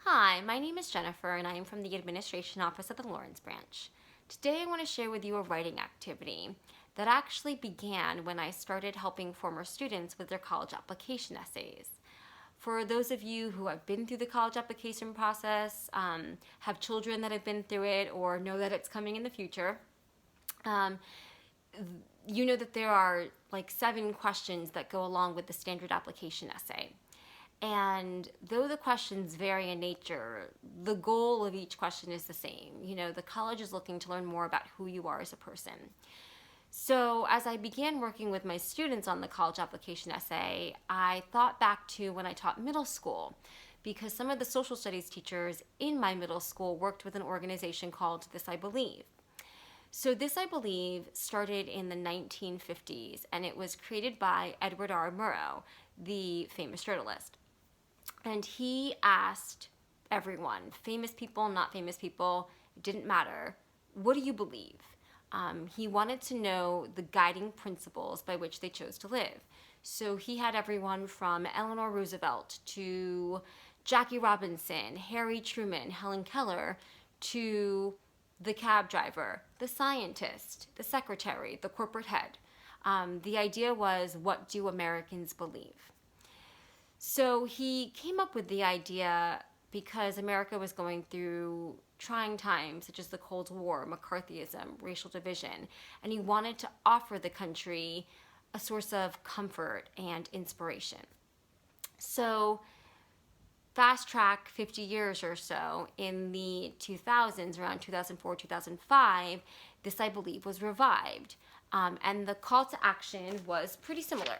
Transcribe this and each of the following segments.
Hi, my name is Jennifer and I am from the Administration Office at the Lawrence Branch. Today I want to share with you a writing activity that actually began when I started helping former students with their college application essays. For those of you who have been through the college application process, have children that have been through it, or know that it's coming in the future, um, you know that there are like 7 questions that go along with the standard application essay. And though the questions vary in nature, the goal of each question is the same. The college is looking to learn more about who you are as a person. So, as I began working with my students on the college application essay, I thought back to when I taught middle school, because some of the social studies teachers in my middle school worked with an organization called This I Believe. So, This I Believe started in the 1950s, and it was created by Edward R. Murrow, the famous journalist. And he asked everyone, famous people, not famous people, it didn't matter, what do you believe? He wanted to know the guiding principles by which they chose to live. So he had everyone from Eleanor Roosevelt to Jackie Robinson, Harry Truman, Helen Keller, to the cab driver, the scientist, the secretary, the corporate head. The idea was, what do Americans believe? So he came up with the idea because America was going through trying times such as the Cold War, McCarthyism, racial division, and he wanted to offer the country a source of comfort and inspiration. So fast track 50 years or so, in the 2000s, around 2004, 2005, This I Believe was revived. And the call to action was pretty similar.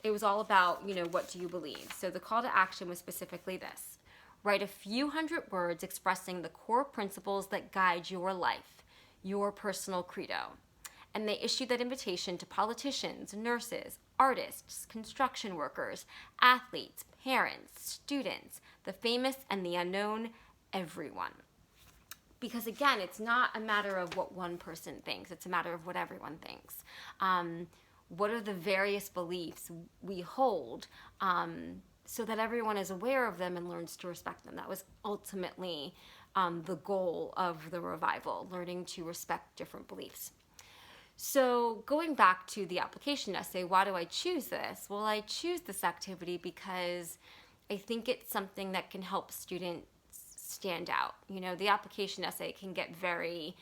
It was all about, what do you believe? So the call to action was specifically this: write a few hundred words expressing the core principles that guide your life, your personal credo. And they issued that invitation to politicians, nurses, artists, construction workers, athletes, parents, students, the famous and the unknown, everyone. Because again, it's not a matter of what one person thinks, it's a matter of what everyone thinks. What are the various beliefs we hold, so that everyone is aware of them and learns to respect them? That was ultimately the goal of the revival, learning to respect different beliefs. So going back to the application essay, why do I choose this? Well, I choose this activity because I think it's something that can help students stand out. The application essay can get very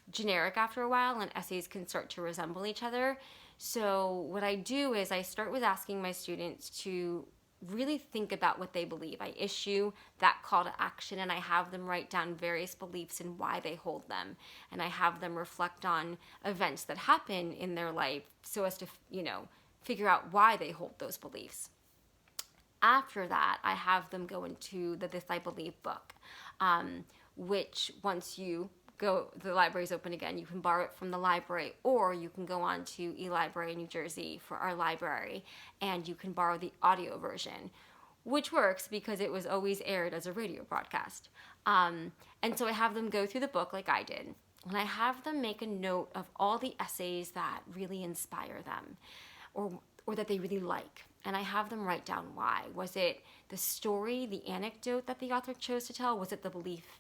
generic after a while, and essays can start to resemble each other. So what I do is I start with asking my students to really think about what they believe. I issue that call to action and I have them write down various beliefs and why they hold them. And I have them reflect on events that happen in their life so as to, figure out why they hold those beliefs. After that, I have them go into the This I Believe book, which once the library's open again, you can borrow it from the library, or you can go on to eLibrary New Jersey for our library, and you can borrow the audio version, which works because it was always aired as a radio broadcast. And so I have them go through the book like I did, and I have them make a note of all the essays that really inspire them, or that they really like. And I have them write down why. Was it the story, the anecdote that the author chose to tell? Was it the belief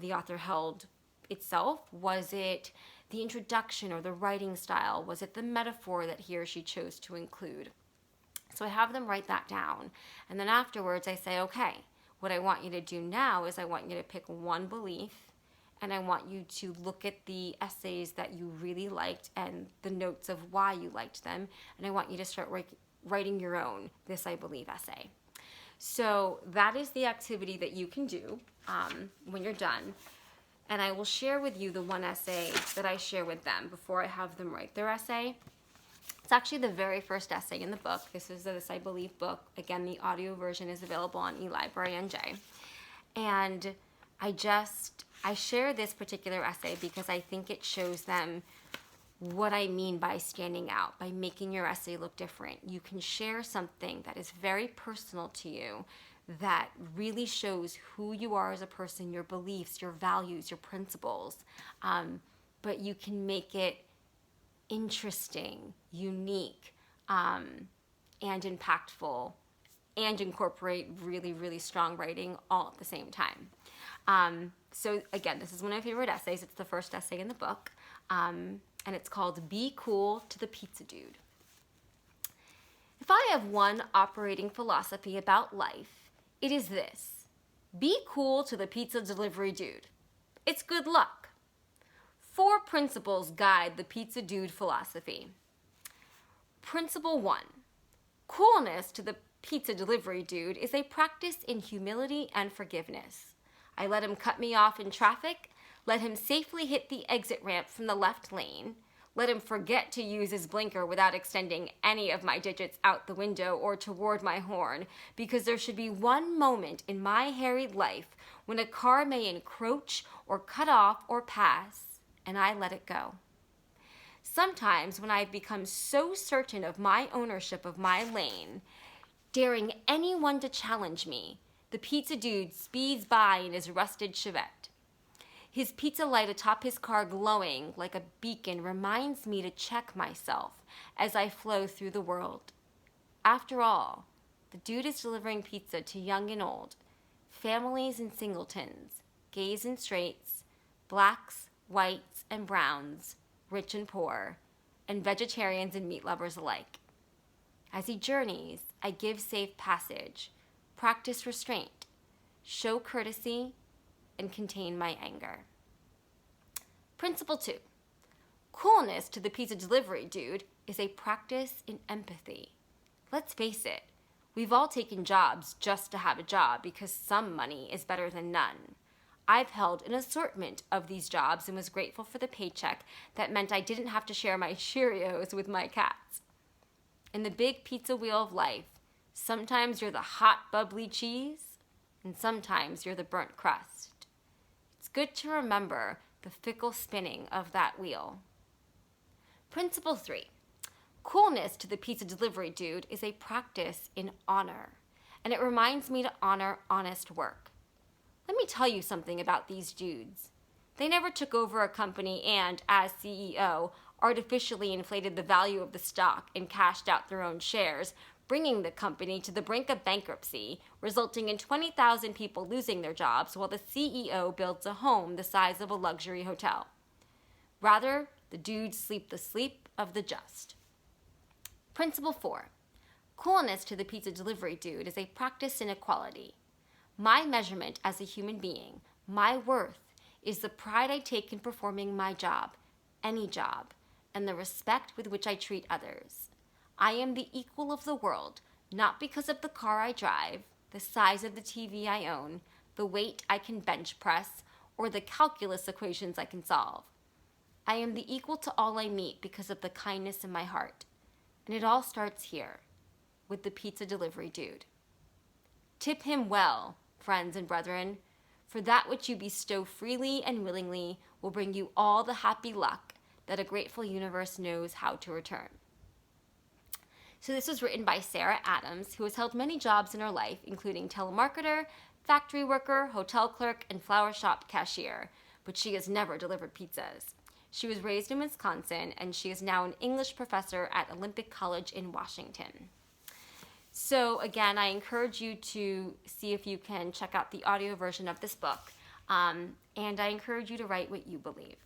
the author held itself? Was it the introduction or the writing style? Was it the metaphor that he or she chose to include? So I have them write that down. And then afterwards I say, okay, what I want you to do now is I want you to pick one belief, and I want you to look at the essays that you really liked and the notes of why you liked them, and I want you to start writing your own This I Believe essay. So that is the activity that you can do when you're done. And I will share with you the one essay that I share with them before I have them write their essay. It's actually the very first essay in the book. This is the This I Believe book. Again, the audio version is available on eLibrary NJ. And I share this particular essay because I think it shows them what I mean by standing out, by making your essay look different. You can share something that is very personal to you, that really shows who you are as a person, your beliefs, your values, your principles. But you can make it interesting, unique, and impactful and incorporate really, really strong writing all at the same time. So again, this is one of my favorite essays. It's the first essay in the book, and it's called Be Cool to the Pizza Dude. If I have one operating philosophy about life, it is this: be cool to the pizza delivery dude. It's good luck. 4 principles guide the pizza dude philosophy. Principle 1. Coolness to the pizza delivery dude is a practice in humility and forgiveness. I let him cut me off in traffic, let him safely hit the exit ramp from the left lane, let him forget to use his blinker without extending any of my digits out the window or toward my horn, because there should be one moment in my harried life when a car may encroach or cut off or pass, and I let it go. Sometimes when I've become so certain of my ownership of my lane, daring anyone to challenge me, the pizza dude speeds by in his rusted Chevette. His pizza light atop his car glowing like a beacon reminds me to check myself as I flow through the world. After all, the dude is delivering pizza to young and old, families and singletons, gays and straights, blacks, whites and browns, rich and poor, and vegetarians and meat lovers alike. As he journeys, I give safe passage, practice restraint, show courtesy, and contain my anger. Principle 2. Coolness to the pizza delivery dude is a practice in empathy. Let's face it, we've all taken jobs just to have a job because some money is better than none. I've held an assortment of these jobs and was grateful for the paycheck that meant I didn't have to share my Cheerios with my cats. In the big pizza wheel of life, sometimes you're the hot, bubbly cheese, and sometimes you're the burnt crust. It's good to remember the fickle spinning of that wheel. Principle 3. Coolness to the pizza delivery dude is a practice in honor, and it reminds me to honor honest work. Let me tell you something about these dudes. They never took over a company and, as CEO, artificially inflated the value of the stock and cashed out their own shares, bringing the company to the brink of bankruptcy, resulting in 20,000 people losing their jobs while the CEO builds a home the size of a luxury hotel. Rather, the dudes sleep the sleep of the just. Principle 4. Coolness to the pizza delivery dude is a practice in equality. My measurement as a human being, my worth, is the pride I take in performing my job, any job, and the respect with which I treat others. I am the equal of the world, not because of the car I drive, the size of the TV I own, the weight I can bench press, or the calculus equations I can solve. I am the equal to all I meet because of the kindness in my heart. And it all starts here, with the pizza delivery dude. Tip him well, friends and brethren, for that which you bestow freely and willingly will bring you all the happy luck that a grateful universe knows how to return. So this was written by Sarah Adams, who has held many jobs in her life, including telemarketer, factory worker, hotel clerk, and flower shop cashier, but she has never delivered pizzas. She was raised in Wisconsin, and she is now an English professor at Olympic College in Washington. So again, I encourage you to see if you can check out the audio version of this book, and I encourage you to write what you believe.